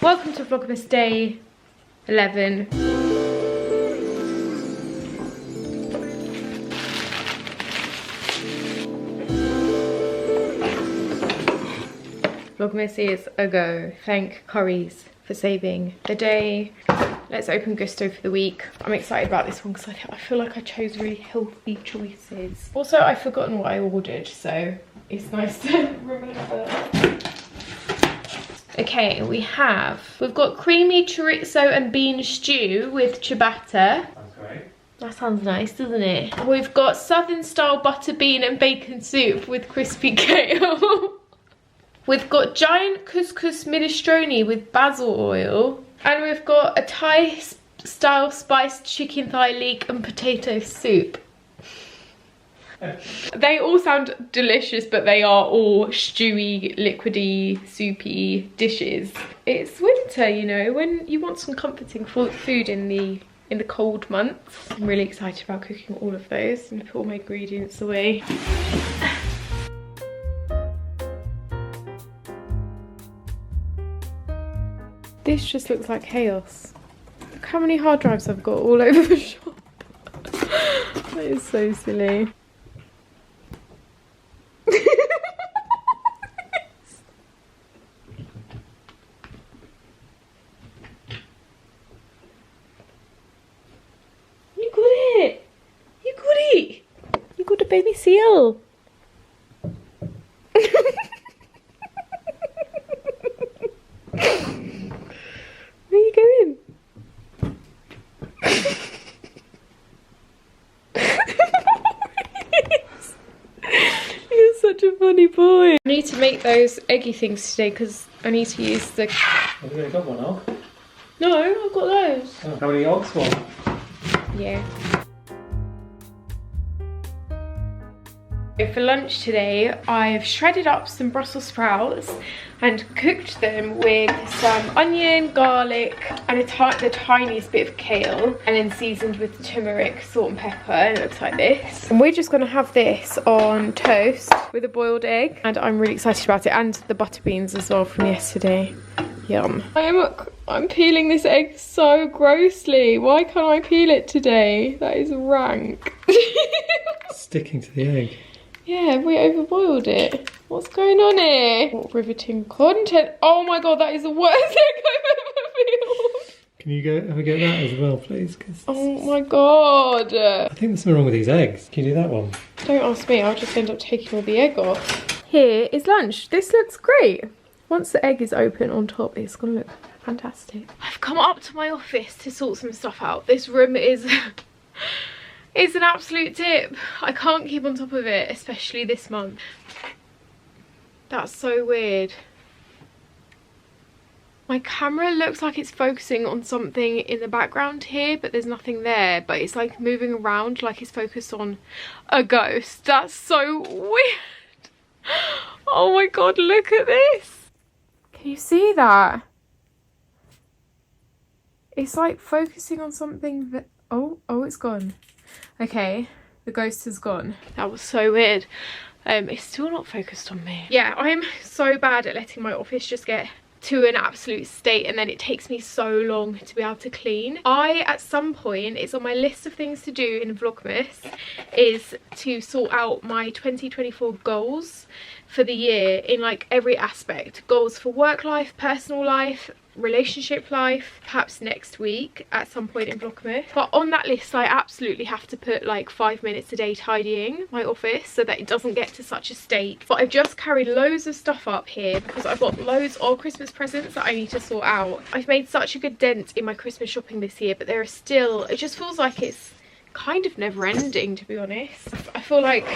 Welcome to Vlogmas Day 11. Vlogmas is a go. Thank Currys for saving the day. Let's open Gusto for the week. I'm excited about this one because I feel like I chose really healthy choices. Also, I've forgotten what I ordered, so it's nice to remember. Okay, we've got creamy chorizo and bean stew with ciabatta. That's great. That sounds nice, doesn't it? We've got southern style butter bean and bacon soup with crispy kale. We've got giant couscous minestrone with basil oil. And we've got a Thai style spiced chicken thigh leek and potato soup. They all sound delicious, but they are all stewy, liquidy, soupy dishes. It's winter, you know, when you want some comforting food in the cold months. I'm really excited about cooking all of those. I'm gonna put all my ingredients away. This just looks like chaos. Look how many hard drives I've got all over the shop. That is so silly. You got it! You got it! You got a baby seal! Where are you going? You're such a funny boy. I need to make those eggy things today because I need to use the... Have you already got one off? No, I've got those. Oh, how many eggs want? Yeah. For lunch today, I've shredded up some Brussels sprouts and cooked them with some onion, garlic, and the tiniest bit of kale, and then seasoned with turmeric, salt and pepper, and it looks like this. And we're just gonna have this on toast with a boiled egg, and I'm really excited about it, and the butter beans as well from yesterday. Yum. I'm peeling this egg so grossly. Why can't I peel it today? That is rank. Sticking to the egg. Yeah, we overboiled it. What's going on here? What riveting content. Oh my god, that is the worst egg I've ever peeled. Can you have a go at that as well, please? Oh my god. I think there's something wrong with these eggs. Can you do that one? Don't ask me, I'll just end up taking all the egg off. Here is lunch. This looks great. Once the egg is open on top, it's gonna look fantastic. I've come up to my office to sort some stuff out. This room is... It's an absolute tip. I can't keep on top of it, especially this month. That's so weird. My camera looks like it's focusing on something in the background here, but there's nothing there. But it's like moving around like it's focused on a ghost. That's so weird. Oh my god, look at this. Can you see that? It's like focusing on something that... Oh, it's gone. Okay, the ghost has gone. That was so weird. It's still not focused on me. Yeah, I am so bad at letting my office just get to an absolute state, and then it takes me so long to be able to clean. At some point, it's on my list of things to do in Vlogmas, is to sort out my 2024 goals for the year in like every aspect. Goals for work life, personal life, relationship life, perhaps next week at some point in Vlogmas. But on that list, I absolutely have to put like 5 minutes a day tidying my office so that it doesn't get to such a state. But I've just carried loads of stuff up here because I've got loads of Christmas presents that I need to sort out. I've made such a good dent in my Christmas shopping this year, but there are still... It just feels like it's kind of never ending, to be honest. I feel like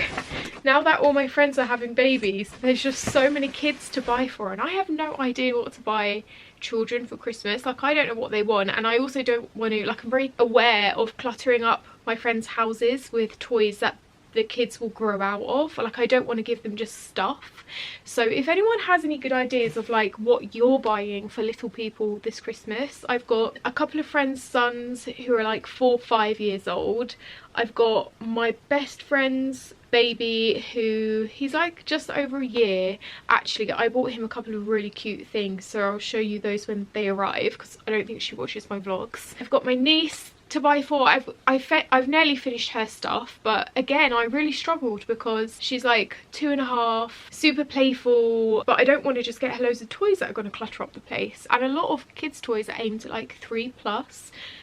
now that all my friends are having babies, there's just so many kids to buy for, and I have no idea what to buy children for Christmas. Like, I don't know what they want, and I also don't want to, like, I'm very aware of cluttering up my friends' houses with toys that the kids will grow out of. Like, I don't want to give them just stuff. So if anyone has any good ideas of like what you're buying for little people this Christmas, I've got a couple of friends' sons who are like 4 or 5 years old. I've got my best friend's baby who, he's like just over a year. Actually, I bought him a couple of really cute things, so I'll show you those when they arrive, because I don't think she watches my vlogs. I've got my niece to buy for. I've nearly finished her stuff, but again I really struggled because she's like 2.5, super playful, but I don't want to just get her loads of toys that are going to clutter up the place, and a lot of kids toys are aimed at like 3+,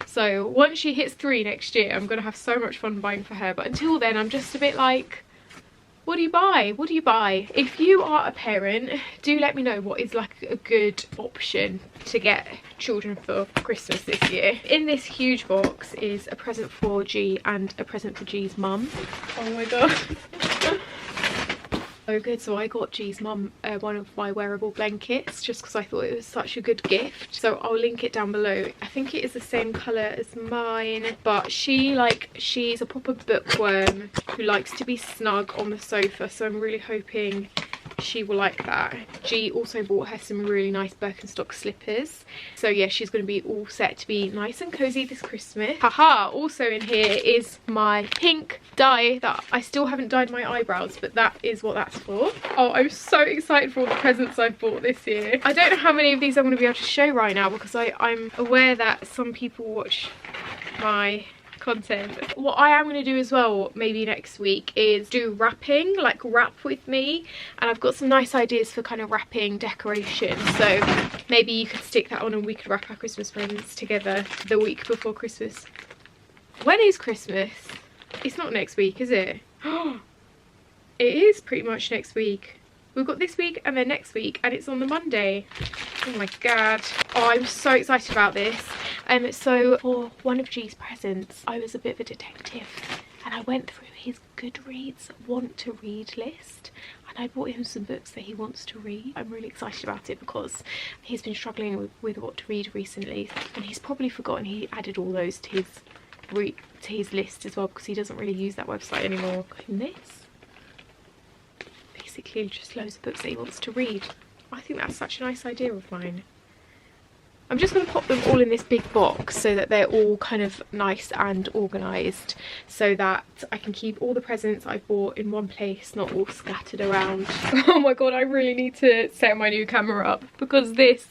so once she hits 3 next year I'm going to have so much fun buying for her, but until then I'm just a bit like, what do you buy? What do you buy? If you are a parent, do let me know what is like a good option to get children for Christmas this year. In this huge box is a present for G and a present for G's mum. Oh my god. So good. So I got G's mum one of my wearable blankets just because I thought it was such a good gift. So I'll link it down below. I think it is the same colour as mine, but she's a proper bookworm who likes to be snug on the sofa, so I'm really hoping she will like that. G also bought her some really nice Birkenstock slippers, so yeah, she's going to be all set to be nice and cozy this Christmas. Haha, also in here is my pink dye that I still haven't dyed my eyebrows, but that is what that's for. Oh, I'm so excited for all the presents I've bought this year. I don't know how many of these I'm going to be able to show right now because I'm aware that some people watch my content. What I am going to do as well maybe next week is do wrapping, like wrap with me, and I've got some nice ideas for kind of wrapping decorations, so maybe you could stick that on and we could wrap our Christmas presents together the week before Christmas. When is Christmas? It's not next week, is it? It is pretty much next week. We've got this week and then next week, and it's on the Monday. Oh my god. Oh, I'm so excited about this. So for one of G's presents, I was a bit of a detective and I went through his Goodreads want to read list and I bought him some books that he wants to read. I'm really excited about it because he's been struggling with what to read recently, and he's probably forgotten he added all those to his list as well because he doesn't really use that website anymore. And this, basically just loads of books that he wants to read. I think that's such a nice idea of mine. I'm just going to pop them all in this big box so that they're all kind of nice and organised, so that I can keep all the presents I've bought in one place, not all scattered around. Oh my god, I really need to set my new camera up because this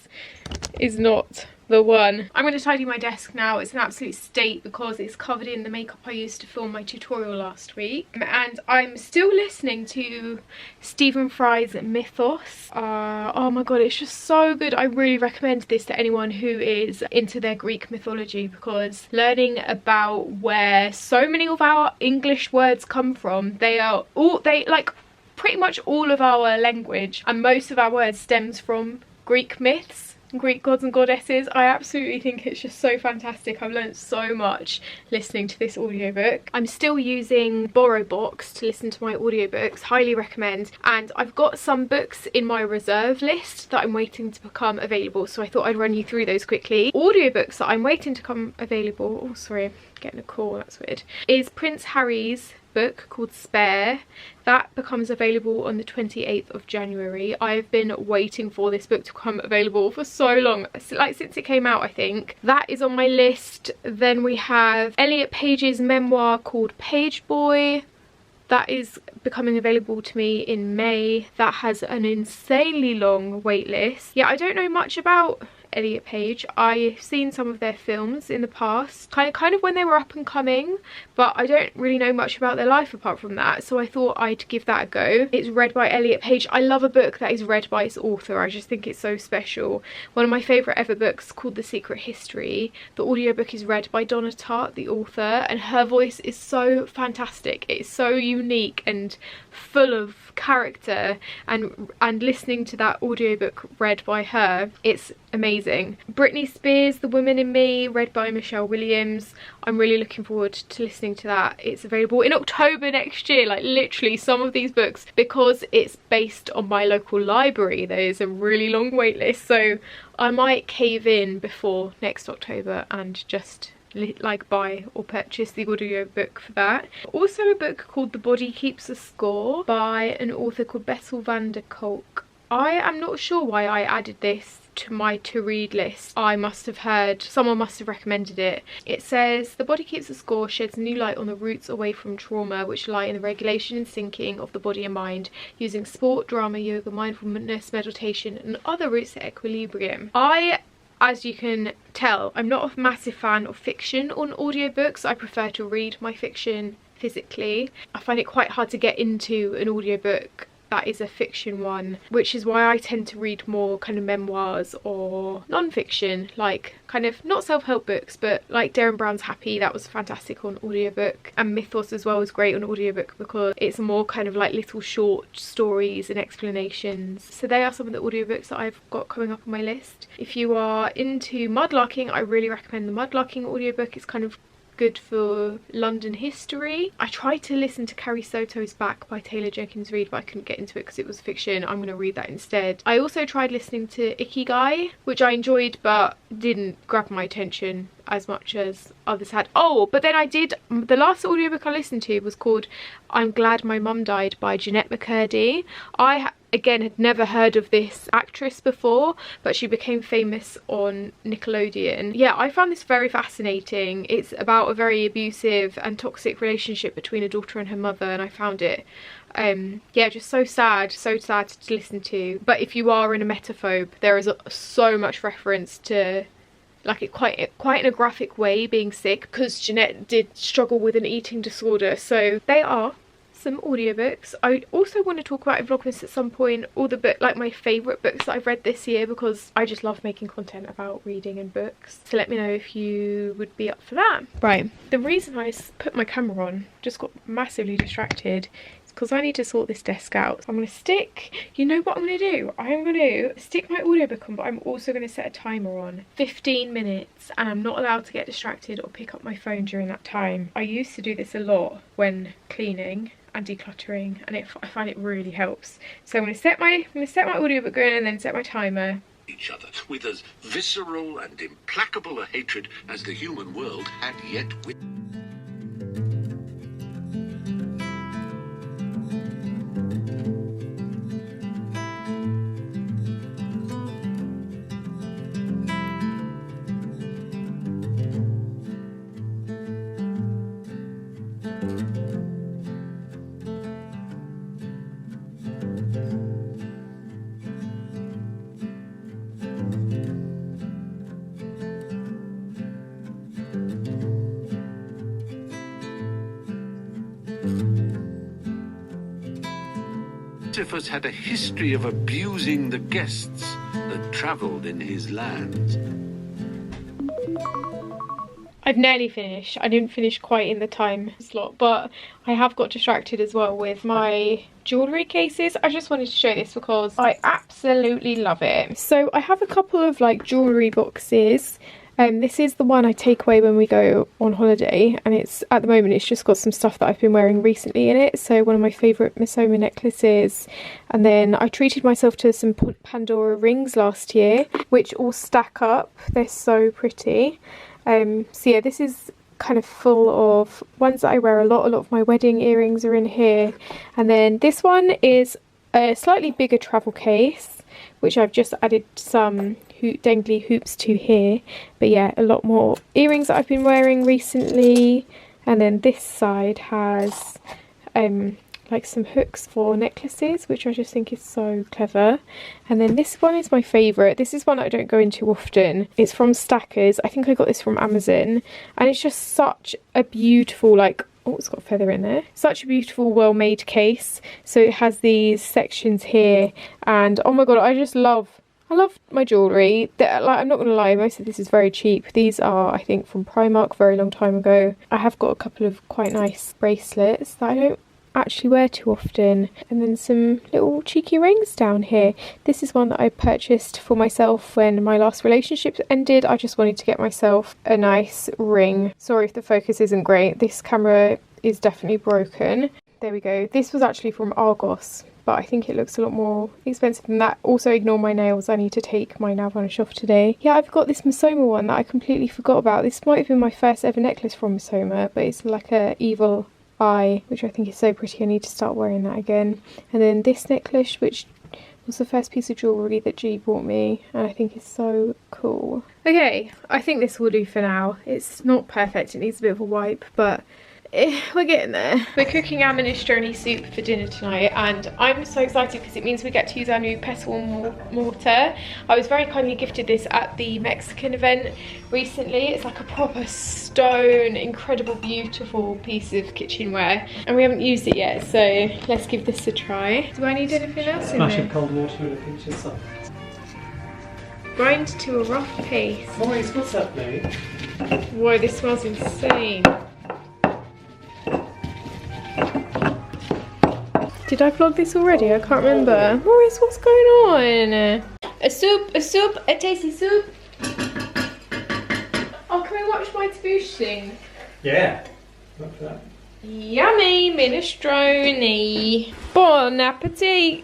is not the one. I'm going to tidy my desk now. It's an absolute state because it's covered in the makeup I used to film my tutorial last week, and I'm still listening to Stephen Fry's Mythos. Oh my god, it's just so good. I really recommend this to anyone who is into their Greek mythology, because learning about where so many of our English words come from, like pretty much all of our language and most of our words stems from Greek myths, Greek gods and goddesses. I absolutely think it's just so fantastic. I've learned so much listening to this audiobook. I'm still using BorrowBox to listen to my audiobooks, highly recommend, and I've got some books in my reserve list that I'm waiting to become available, so I thought I'd run you through those quickly. Audiobooks that I'm waiting to come available, oh sorry, I'm getting a call, that's weird, is Prince Harry's book called Spare. That becomes available on the 28th of January. I've been waiting for this book to become available for so long, like since it came out I think. That is on my list. Then we have Elliot Page's memoir called Page Boy. That is becoming available to me in May. That has an insanely long wait list. Yeah, I don't know much about Elliot Page. I've seen some of their films in the past, kind of when they were up and coming, but I don't really know much about their life apart from that, so I thought I'd give that a go. It's read by Elliot Page. I love a book that is read by its author. I just think it's so special. One of my favourite ever books called The Secret History. The audiobook is read by Donna Tartt, the author, and her voice is so fantastic. It's so unique and full of character, and listening to that audiobook read by her, it's amazing. Britney Spears' The Woman in Me, read by Michelle Williams. I'm really looking forward to listening to that. It's available in October next year. Like literally some of these books, because it's based on my local library, there is a really long wait list, so I might cave in before next October and just like buy or purchase the audiobook for that. Also a book called The Body Keeps a Score by an author called Bessel van der Kolk. I am not sure why I added this to my to read list. I must have heard, someone must have recommended it. It says, the body keeps a score, sheds new light on the roots away from trauma, which lie in the regulation and syncing of the body and mind, using sport, drama, yoga, mindfulness, meditation, and other routes to equilibrium. As you can tell, I'm not a massive fan of fiction on audiobooks. I prefer to read my fiction physically. I find it quite hard to get into an audiobook that is a fiction one, which is why I tend to read more kind of memoirs or non-fiction, like kind of not self-help books, but like Darren Brown's Happy, that was fantastic on audiobook, and Mythos as well was great on audiobook because it's more kind of like little short stories and explanations. So they are some of the audiobooks that I've got coming up on my list. If you are into mudlarking, I really recommend the mudlarking audiobook. It's kind of good for London history. I tried to listen to Carrie Soto's Back by Taylor Jenkins Reid, but I couldn't get into it because it was fiction. I'm going to read that instead. I also tried listening to Ikigai, which I enjoyed but didn't grab my attention as much as others had. Oh, but then I did, the last audiobook I listened to was called I'm Glad My Mum Died by Jeanette McCurdy. I again had never heard of this actress before, but she became famous on Nickelodeon. Yeah, I found this very fascinating. It's about a very abusive and toxic relationship between a daughter and her mother, and I found it yeah, just so sad to listen to. But if you are in a emetophobe, there is so much reference to, like, it quite in a graphic way, being sick, because Jeanette did struggle with an eating disorder. So they are some audiobooks. I also want to talk about in Vlogmas at some point all the like my favourite books that I've read this year, because I just love making content about reading and books. So let me know if you would be up for that. Right, the reason I put my camera on, just got massively distracted, because I need to sort this desk out. So I'm going to stick, you know what I'm going to do? I am going to stick my audiobook on, but I'm also going to set a timer on 15 minutes, and I'm not allowed to get distracted or pick up my phone during that time. I used to do this a lot when cleaning and decluttering, and I find it really helps. So I'm going to set my audiobook going and then set my timer. Each other with as visceral and implacable a hatred as the human world had yet witnessed. Sisyphus had a history of abusing the guests that travelled in his lands. I've nearly finished. I didn't finish quite in the time slot, but I have got distracted as well with my jewellery cases. I just wanted to show this because I absolutely love it. So I have a couple of like jewellery boxes. This is the one I take away when we go on holiday, and it's, at the moment, it's just got some stuff that I've been wearing recently in it. So one of my favourite Misoma necklaces, and then I treated myself to some Pandora rings last year, which all stack up. They're so pretty. So yeah, this is kind of full of ones that I wear a lot. A lot of my wedding earrings are in here, and then this one is a slightly bigger travel case, which I've just added some dangly hoops to here. But yeah, a lot more earrings that I've been wearing recently. And then this side has like some hooks for necklaces, which I just think is so clever. And then this one is my favourite. This is one I don't go into often. It's from Stackers. I think I got this from Amazon, and it's just such a beautiful, like, oh, it's got a feather in there. Such a beautiful, well-made case. So it has these sections here, and oh my god, I love my jewellery. Like, I'm not going to lie, most of this is very cheap. These are, I think, from Primark, very long time ago. I have got a couple of quite nice bracelets that I don't actually wear too often, and then some little cheeky rings down here. This is one that I purchased for myself when my last relationship ended. I just wanted to get myself a nice ring. Sorry if the focus isn't great. This camera is definitely broken. There we go. This was actually from Argos, but I think it looks a lot more expensive than that. Also, ignore my nails. I need to take my nail varnish off today. Yeah, I've got this Misoma one that I completely forgot about. This might have been my first ever necklace from Misoma, but it's like a evil eye, which I think is so pretty. I need to start wearing that again. And then this necklace, which was the first piece of jewellery that G bought me, and I think it's so cool. Okay, I think this will do for now. It's not perfect, it needs a bit of a wipe, but we're getting there. We're cooking our minestrone soup for dinner tonight, and I'm so excited because it means we get to use our new pestle mortar. I was very kindly gifted this at the Mexican event recently. It's like a proper stone, incredible, beautiful piece of kitchenware, and we haven't used it yet, so let's give this a try. Do I need anything else in there? Smash of cold water in a pinch of salt. Grind to a rough paste. Boys, what's up, mate? Whoa, this smells insane. Did I vlog this already? I can't remember. Maurice, what's going on? A soup, a tasty soup. Oh, can we watch my taboosh thing? Yeah. Look for that. Yummy minestrone. Bon appetit.